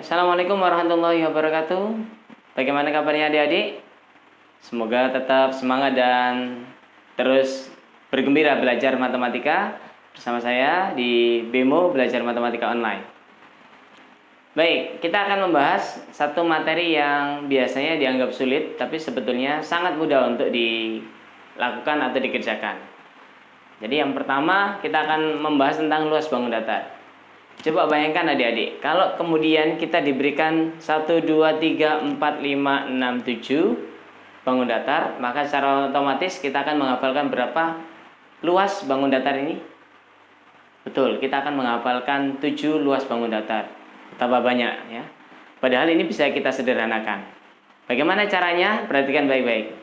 Assalamualaikum warahmatullahi wabarakatuh. Bagaimana kabarnya adik-adik? Semoga tetap semangat dan terus bergembira belajar matematika bersama saya di BEMO Belajar Matematika Online. Baik, kita akan membahas satu materi yang biasanya dianggap sulit, tapi sebetulnya sangat mudah untuk dilakukan atau dikerjakan. Jadi yang pertama kita akan membahas tentang luas bangun datar. Coba bayangkan adik-adik, kalau kemudian kita diberikan 1, 2, 3, 4, 5, 6, 7 bangun datar, maka secara otomatis kita akan menghafalkan berapa luas bangun datar ini? Betul, kita akan menghafalkan 7 luas bangun datar. Betapa banyak ya. Padahal ini bisa kita sederhanakan. Bagaimana caranya? Perhatikan baik-baik.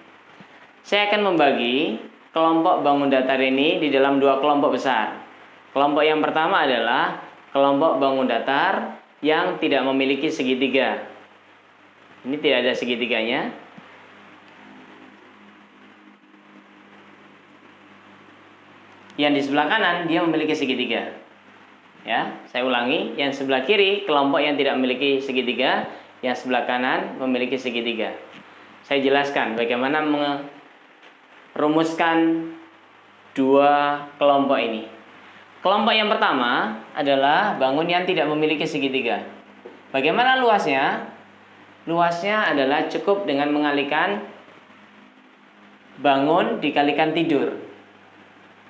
Saya akan membagi kelompok bangun datar ini di dalam 2 kelompok besar. Kelompok yang pertama adalah kelompok bangun datar yang tidak memiliki segitiga. Ini tidak ada segitiganya. Yang di sebelah kanan dia memiliki segitiga. Ya, saya ulangi, yang sebelah kiri kelompok yang tidak memiliki segitiga, yang sebelah kanan memiliki segitiga. Saya jelaskan bagaimana merumuskan 2 kelompok ini. Kelompok yang pertama adalah bangun yang tidak memiliki segitiga. Bagaimana luasnya? Luasnya adalah cukup dengan mengalihkan bangun dikalikan tidur.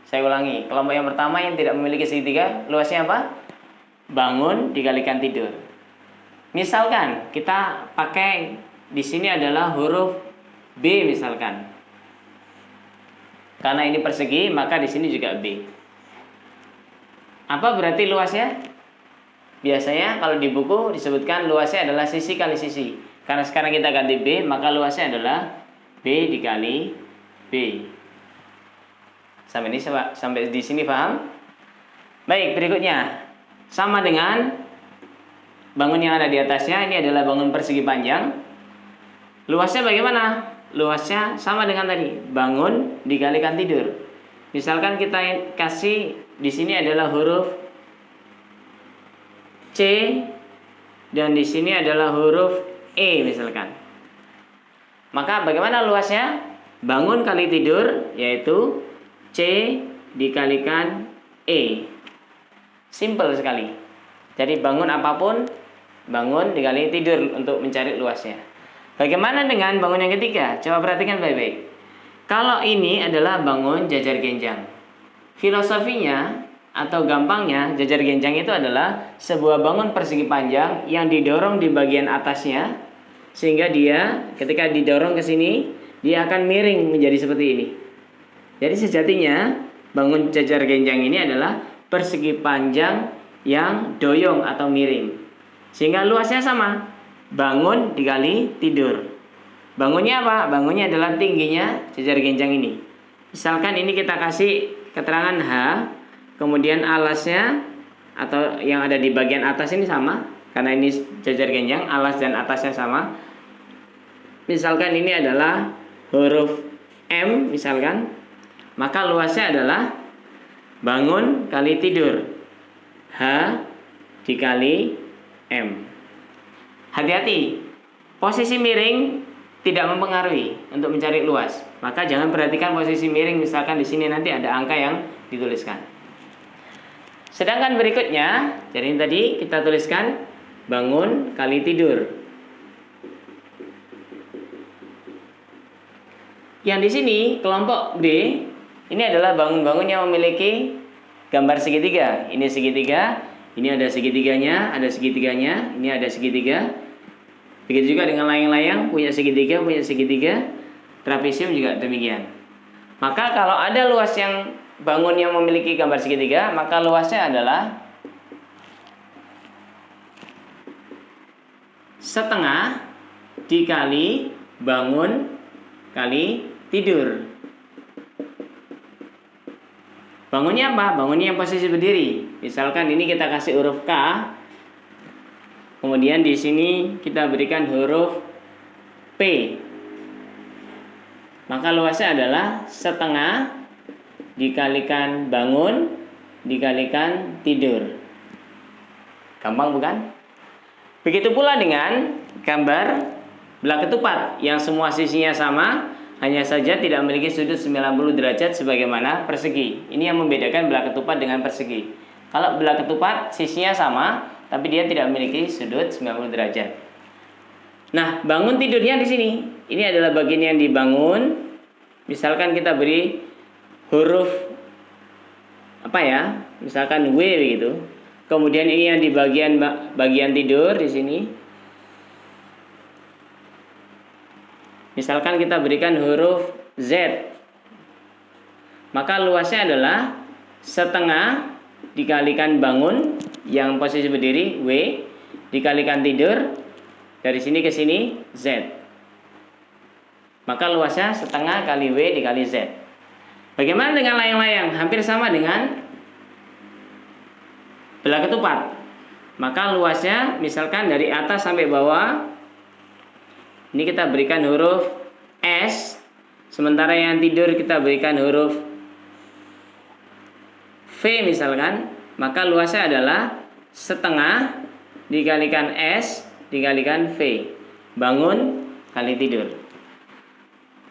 Saya ulangi, kelompok yang pertama yang tidak memiliki segitiga, luasnya apa? Bangun dikalikan tidur. Misalkan kita pakai di sini adalah huruf B misalkan. Karena ini persegi, maka di sini juga B. Apa berarti luasnya? Biasanya kalau di buku disebutkan luasnya adalah sisi kali sisi. Karena sekarang kita ganti B, maka luasnya adalah B dikali B. Sampai di sini paham? Baik, berikutnya. Sama dengan bangun yang ada di atasnya, ini adalah bangun persegi panjang. Luasnya bagaimana? Luasnya sama dengan tadi, bangun dikalikan tidur. Misalkan kita kasih di sini adalah huruf C dan di sini adalah huruf E misalkan. Maka bagaimana luasnya? Bangun kali tidur yaitu C dikalikan E. Simple sekali. Jadi bangun apapun, bangun dikali tidur untuk mencari luasnya. Bagaimana dengan bangun yang ketiga? Coba perhatikan baik-baik. Kalau ini adalah bangun jajar genjang. Filosofinya atau gampangnya, jajar genjang itu adalah sebuah bangun persegi panjang yang didorong di bagian atasnya, sehingga dia ketika didorong ke sini, dia akan miring menjadi seperti ini. Jadi sejatinya bangun jajar genjang ini adalah persegi panjang yang doyong atau miring. Sehingga luasnya sama, bangun dikali tidur. Bangunnya apa? Bangunnya adalah tingginya jajar genjang ini. Misalkan ini kita kasih keterangan H, kemudian alasnya atau yang ada di bagian atas ini sama, karena ini jajar genjang, alas dan atasnya sama. Misalkan ini adalah huruf M misalkan, maka luasnya adalah bangun kali tidur, H dikali M. Hati-hati, posisi miring tidak mempengaruhi untuk mencari luas. Maka jangan perhatikan posisi miring, misalkan di sini nanti ada angka yang dituliskan. Sedangkan berikutnya, jadi tadi kita tuliskan bangun kali tidur. Yang di sini kelompok D ini adalah bangun-bangun yang memiliki gambar segitiga. Ini segitiga, ini ada segitiganya, ini ada segitiga. Begitu juga dengan layang-layang punya segitiga, trapesium juga demikian. Maka kalau ada luas yang bangun yang memiliki gambar segitiga, maka luasnya adalah setengah dikali bangun kali tidur. Bangunnya apa? Bangunnya yang posisi berdiri. Misalkan ini kita kasih huruf K. Kemudian di sini kita berikan huruf P. Maka luasnya adalah setengah dikalikan bangun dikalikan tidur. Gampang bukan? Begitu pula dengan gambar belah ketupat yang semua sisinya sama, hanya saja tidak memiliki sudut 90 derajat sebagaimana persegi. Ini yang membedakan belah ketupat dengan persegi. Kalau belah ketupat sisinya sama, tapi dia tidak memiliki sudut 90 derajat. Nah, bangun tidurnya di sini. Ini adalah bagian yang dibangun. Misalkan kita beri huruf apa ya? Misalkan W begitu. Kemudian ini yang di bagian tidur di sini. Misalkan kita berikan huruf Z. Maka luasnya adalah setengah dikalikan bangun yang posisi berdiri W dikalikan tidur dari sini ke sini Z. Maka luasnya setengah kali W dikali Z. Bagaimana dengan layang-layang? Hampir sama dengan belah ketupat. Maka luasnya misalkan dari atas sampai bawah. Ini kita berikan huruf S. Sementara yang tidur kita berikan huruf V misalkan. Maka luasnya adalah setengah dikalikan S dikalikan V. Bangun kali tidur.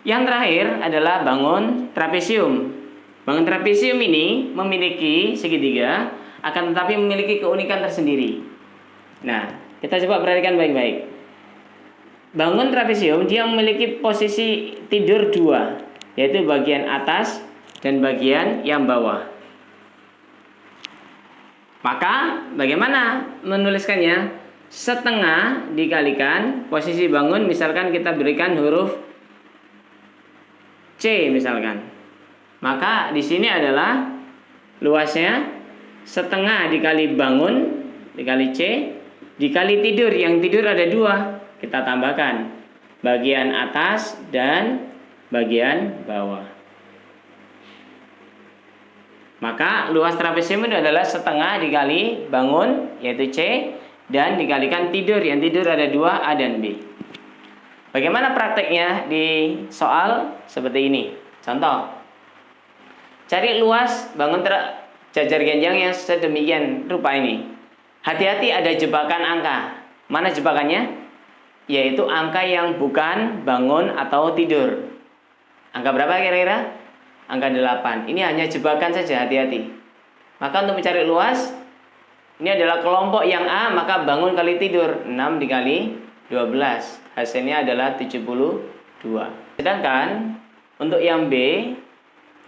Yang terakhir adalah bangun trapesium. Bangun trapesium ini memiliki segitiga, akan tetapi memiliki keunikan tersendiri. Nah, kita coba perhatikan baik-baik. Bangun trapesium dia memiliki posisi tidur dua, yaitu bagian atas dan bagian yang bawah. Maka bagaimana menuliskannya? Setengah dikalikan posisi bangun, misalkan kita berikan huruf C misalkan. Maka di sini adalah luasnya setengah dikali bangun dikali C dikali tidur. Yang tidur ada dua, kita tambahkan bagian atas dan bagian bawah. Maka luas trapesium itu adalah setengah dikali bangun yaitu C dan dikalikan tidur. Yang tidur ada dua, A dan B. Bagaimana prakteknya di soal seperti ini? Contoh, cari luas bangun jajar genjang yang sedemikian rupa ini. Hati-hati ada jebakan angka. Mana jebakannya? Yaitu angka yang bukan bangun atau tidur. Angka berapa kira-kira? Angka 8. Ini hanya jebakan saja, hati-hati. Maka untuk mencari luas, ini adalah kelompok yang A, maka bangun kali tidur 6 dikali 12. Hasilnya adalah 72. Sedangkan untuk yang B,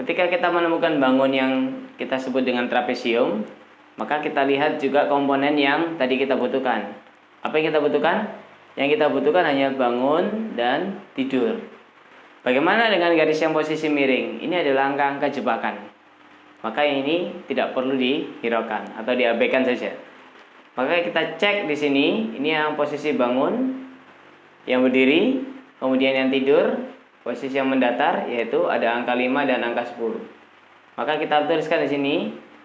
ketika kita menemukan bangun yang kita sebut dengan trapesium, maka kita lihat juga komponen yang tadi kita butuhkan. Apa yang kita butuhkan? Yang kita butuhkan hanya bangun dan tidur. Bagaimana dengan garis yang posisi miring? Ini adalah angka-angka jebakan. Maka ini tidak perlu dihiraukan atau diabaikan saja. Maka kita cek di sini, ini yang posisi bangun, yang berdiri, kemudian yang tidur, posisi yang mendatar, yaitu ada angka 5 dan angka 10. Maka kita tuliskan di sini,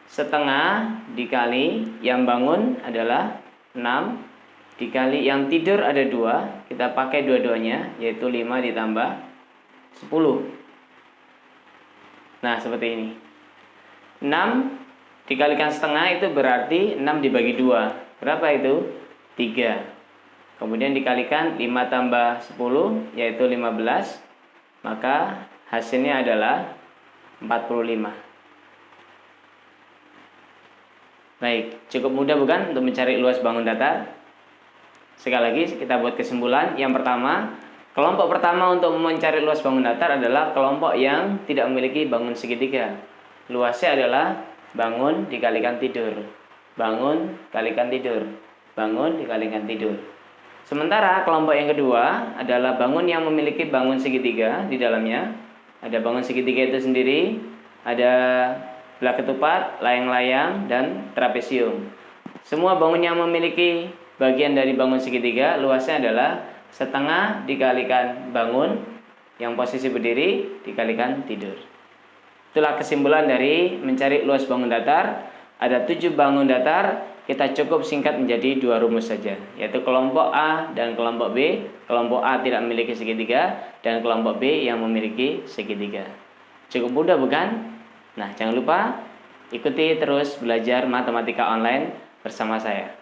setengah dikali yang bangun adalah 6, dikali yang tidur ada 2, kita pakai dua-duanya, yaitu 5 ditambah 10. Nah, seperti ini. 6 dikalikan setengah itu berarti 6 dibagi 2. Berapa itu? 3. Kemudian dikalikan 5 tambah 10 yaitu 15. Maka hasilnya adalah 45. Baik, cukup mudah bukan untuk mencari luas bangun datar? Sekali lagi kita buat kesimpulan. Yang pertama, kelompok pertama untuk mencari luas bangun datar adalah kelompok yang tidak memiliki bangun segitiga. Luasnya adalah bangun dikalikan tidur. Bangun kalikan tidur. Bangun dikalikan tidur. Sementara kelompok yang kedua adalah bangun yang memiliki bangun segitiga di dalamnya. Ada bangun segitiga itu sendiri, ada belah ketupat, layang-layang, dan trapesium. Semua bangun yang memiliki bagian dari bangun segitiga, luasnya adalah setengah dikalikan bangun yang posisi berdiri dikalikan tidur. Itulah kesimpulan dari mencari luas bangun datar. Ada 7 bangun datar, kita cukup singkat menjadi 2 rumus saja, yaitu kelompok A dan kelompok B. Kelompok A tidak memiliki segitiga dan kelompok B yang memiliki segitiga. Cukup mudah bukan? Nah, jangan lupa ikuti terus belajar matematika online bersama saya.